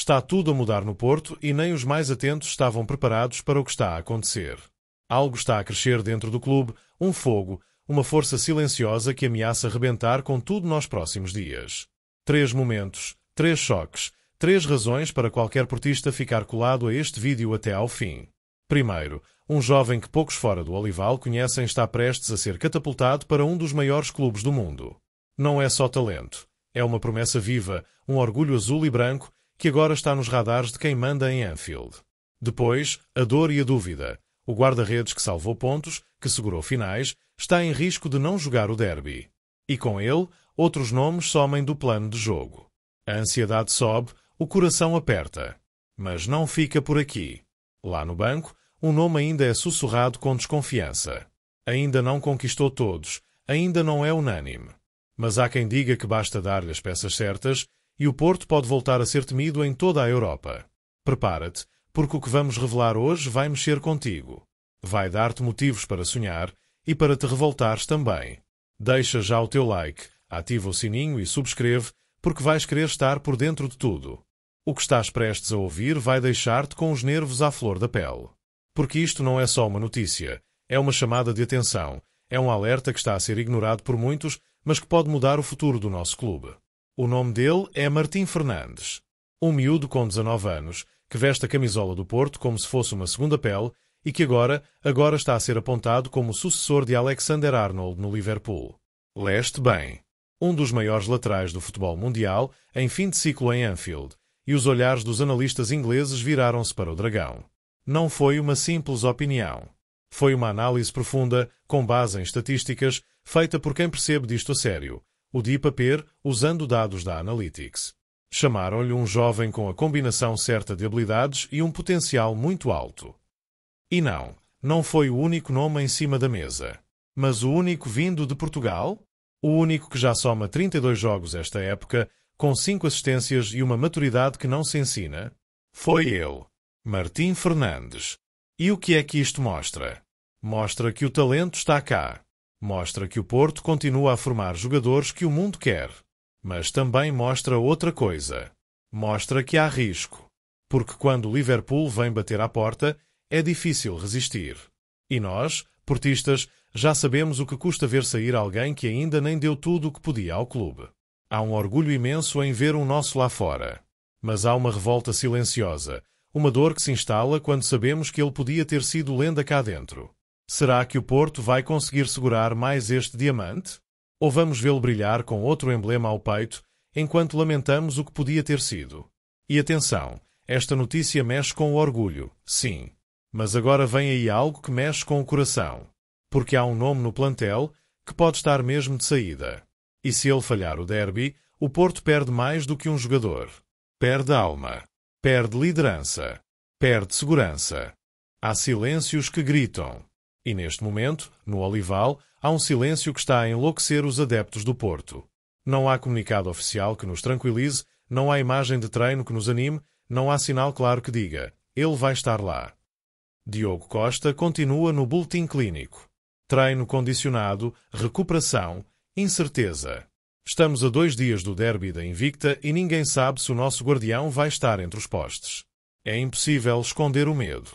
Está tudo a mudar no Porto e nem os mais atentos estavam preparados para o que está a acontecer. Algo está a crescer dentro do clube, um fogo, uma força silenciosa que ameaça rebentar com tudo nos próximos dias. 3 momentos, 3 choques, 3 razões para qualquer portista ficar colado a este vídeo até ao fim. Primeiro, um jovem que poucos fora do Olival conhecem está prestes a ser catapultado para um dos maiores clubes do mundo. Não é só talento, é uma promessa viva, um orgulho azul e branco que agora está nos radares de quem manda em Anfield. Depois, a dor e a dúvida. O guarda-redes que salvou pontos, que segurou finais, está em risco de não jogar o derby. E com ele, outros nomes somem do plano de jogo. A ansiedade sobe, o coração aperta. Mas não fica por aqui. Lá no banco, um nome ainda é sussurrado com desconfiança. Ainda não conquistou todos, ainda não é unânime. Mas há quem diga que basta dar-lhe as peças certas e o Porto pode voltar a ser temido em toda a Europa. Prepara-te, porque o que vamos revelar hoje vai mexer contigo. Vai dar-te motivos para sonhar e para te revoltares também. Deixa já o teu like, ativa o sininho e subscreve, porque vais querer estar por dentro de tudo. O que estás prestes a ouvir vai deixar-te com os nervos à flor da pele. Porque isto não é só uma notícia, é uma chamada de atenção, é um alerta que está a ser ignorado por muitos, mas que pode mudar o futuro do nosso clube. O nome dele é Martim Fernandes. Um miúdo com 19 anos, que veste a camisola do Porto como se fosse uma segunda pele e que agora está a ser apontado como o sucessor de Alexander-Arnold no Liverpool. Leste bem. Um dos maiores laterais do futebol mundial em fim de ciclo em Anfield, e os olhares dos analistas ingleses viraram-se para o Dragão. Não foi uma simples opinião. Foi uma análise profunda, com base em estatísticas, feita por quem percebe disto a sério, o Di Paper, usando dados da Analytics. Chamaram-lhe um jovem com a combinação certa de habilidades e um potencial muito alto. E não foi o único nome em cima da mesa. Mas o único vindo de Portugal? O único que já soma 32 jogos esta época, com 5 assistências e uma maturidade que não se ensina? Foi ele, Martim Fernandes. E o que é que isto mostra? Mostra que o talento está cá. Mostra que o Porto continua a formar jogadores que o mundo quer. Mas também mostra outra coisa. Mostra que há risco. Porque quando o Liverpool vem bater à porta, é difícil resistir. E nós, portistas, já sabemos o que custa ver sair alguém que ainda nem deu tudo o que podia ao clube. Há um orgulho imenso em ver um nosso lá fora. Mas há uma revolta silenciosa, uma dor que se instala quando sabemos que ele podia ter sido lenda cá dentro. Será que o Porto vai conseguir segurar mais este diamante? Ou vamos vê-lo brilhar com outro emblema ao peito, enquanto lamentamos o que podia ter sido? E atenção, esta notícia mexe com o orgulho, sim. Mas agora vem aí algo que mexe com o coração. Porque há um nome no plantel que pode estar mesmo de saída. E se ele falhar o derby, o Porto perde mais do que um jogador. Perde alma. Perde liderança. Perde segurança. Há silêncios que gritam. E neste momento, no Olival, há um silêncio que está a enlouquecer os adeptos do Porto. Não há comunicado oficial que nos tranquilize, não há imagem de treino que nos anime, não há sinal claro que diga, ele vai estar lá. Diogo Costa continua no boletim clínico. Treino condicionado, recuperação, incerteza. Estamos a 2 dias do derby da Invicta e ninguém sabe se o nosso guardião vai estar entre os postes. É impossível esconder o medo.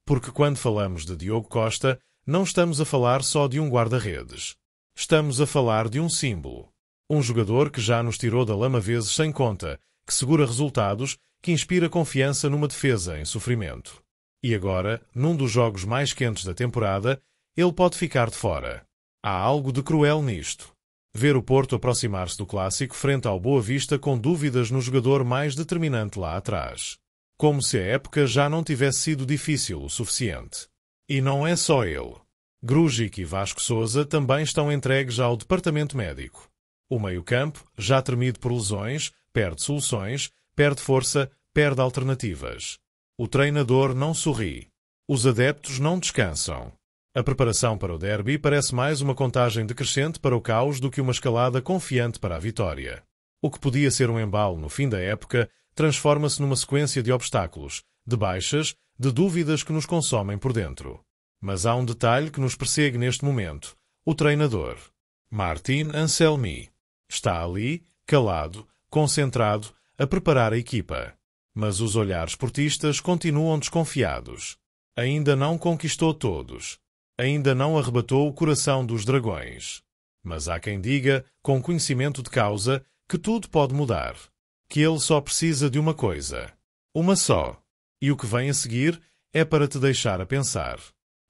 Porque quando falamos de Diogo Costa, não estamos a falar só de um guarda-redes. Estamos a falar de um símbolo. Um jogador que já nos tirou da lama vezes sem conta, que segura resultados, que inspira confiança numa defesa em sofrimento. E agora, num dos jogos mais quentes da temporada, ele pode ficar de fora. Há algo de cruel nisto. Ver o Porto aproximar-se do clássico frente ao Boa Vista com dúvidas no jogador mais determinante lá atrás. Como se a época já não tivesse sido difícil o suficiente. E não é só ele. Grujic e Vasco Sousa também estão entregues ao departamento médico. O meio-campo, já tremido por lesões, perde soluções, perde força, perde alternativas. O treinador não sorri. Os adeptos não descansam. A preparação para o derby parece mais uma contagem decrescente para o caos do que uma escalada confiante para a vitória. O que podia ser um embalo no fim da época transforma-se numa sequência de obstáculos, de baixas, de dúvidas que nos consomem por dentro. Mas há um detalhe que nos persegue neste momento. O treinador. Martin Anselmi. Está ali, calado, concentrado, a preparar a equipa. Mas os olhares portistas continuam desconfiados. Ainda não conquistou todos. Ainda não arrebatou o coração dos dragões. Mas há quem diga, com conhecimento de causa, que tudo pode mudar. Que ele só precisa de uma coisa. Uma só. E o que vem a seguir é para te deixar a pensar.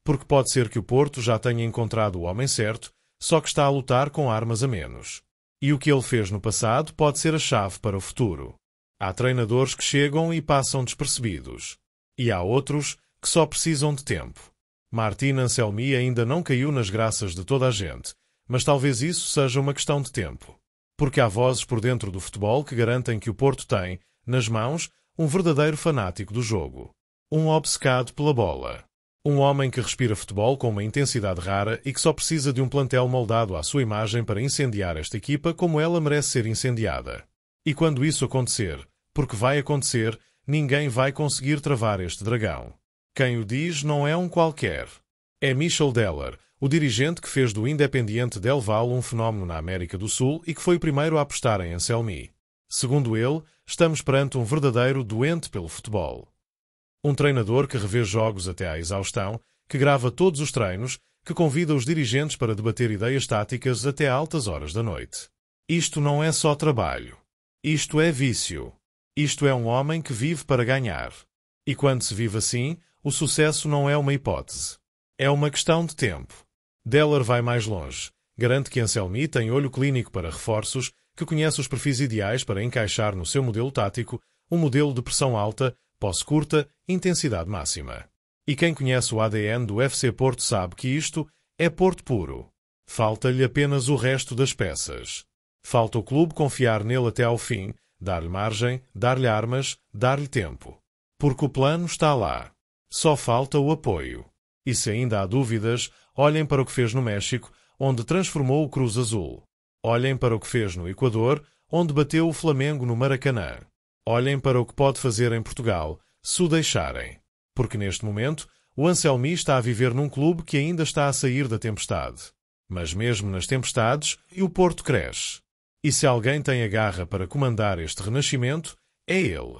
Porque pode ser que o Porto já tenha encontrado o homem certo, só que está a lutar com armas a menos. E o que ele fez no passado pode ser a chave para o futuro. Há treinadores que chegam e passam despercebidos. E há outros que só precisam de tempo. Martin Anselmi ainda não caiu nas graças de toda a gente, mas talvez isso seja uma questão de tempo. Porque há vozes por dentro do futebol que garantem que o Porto tem, nas mãos, um verdadeiro fanático do jogo. Um obcecado pela bola. Um homem que respira futebol com uma intensidade rara e que só precisa de um plantel moldado à sua imagem para incendiar esta equipa como ela merece ser incendiada. E quando isso acontecer, porque vai acontecer, ninguém vai conseguir travar este dragão. Quem o diz não é um qualquer. É Michel Deller, o dirigente que fez do Independiente del Valle um fenómeno na América do Sul e que foi o primeiro a apostar em Anselmi. Segundo ele, estamos perante um verdadeiro doente pelo futebol. Um treinador que revê jogos até à exaustão, que grava todos os treinos, que convida os dirigentes para debater ideias táticas até a altas horas da noite. Isto não é só trabalho. Isto é vício. Isto é um homem que vive para ganhar. E quando se vive assim, o sucesso não é uma hipótese. É uma questão de tempo. Deller vai mais longe. Garante que Anselmi tem olho clínico para reforços, que conhece os perfis ideais para encaixar no seu modelo tático, um modelo de pressão alta, posse curta, intensidade máxima. E quem conhece o ADN do FC Porto sabe que isto é Porto puro. Falta-lhe apenas o resto das peças. Falta o clube confiar nele até ao fim, dar-lhe margem, dar-lhe armas, dar-lhe tempo. Porque o plano está lá. Só falta o apoio. E se ainda há dúvidas, olhem para o que fez no México, onde transformou o Cruz Azul. Olhem para o que fez no Equador, onde bateu o Flamengo no Maracanã. Olhem para o que pode fazer em Portugal, se o deixarem. Porque neste momento, o Anselmi está a viver num clube que ainda está a sair da tempestade. Mas mesmo nas tempestades, o Porto cresce. E se alguém tem a garra para comandar este renascimento, é ele.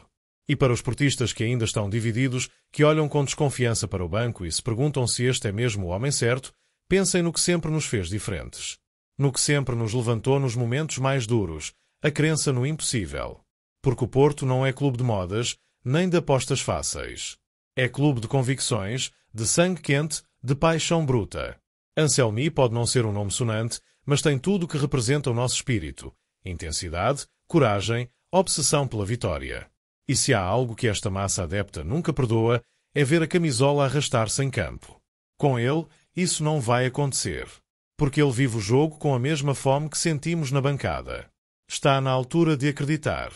E para os portistas que ainda estão divididos, que olham com desconfiança para o banco e se perguntam se este é mesmo o homem certo, pensem no que sempre nos fez diferentes. No que sempre nos levantou nos momentos mais duros, a crença no impossível. Porque o Porto não é clube de modas, nem de apostas fáceis. É clube de convicções, de sangue quente, de paixão bruta. Anselmi pode não ser um nome sonante, mas tem tudo o que representa o nosso espírito. Intensidade, coragem, obsessão pela vitória. E se há algo que esta massa adepta nunca perdoa, é ver a camisola arrastar-se em campo. Com ele, isso não vai acontecer. Porque ele vive o jogo com a mesma fome que sentimos na bancada. Está na altura de acreditar.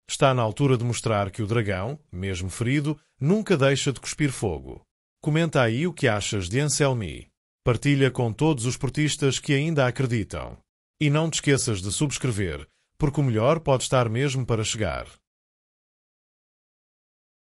Está na altura de mostrar que o dragão, mesmo ferido, nunca deixa de cuspir fogo. Comenta aí o que achas de Anselmi. Partilha com todos os portistas que ainda acreditam. E não te esqueças de subscrever, porque o melhor pode estar mesmo para chegar.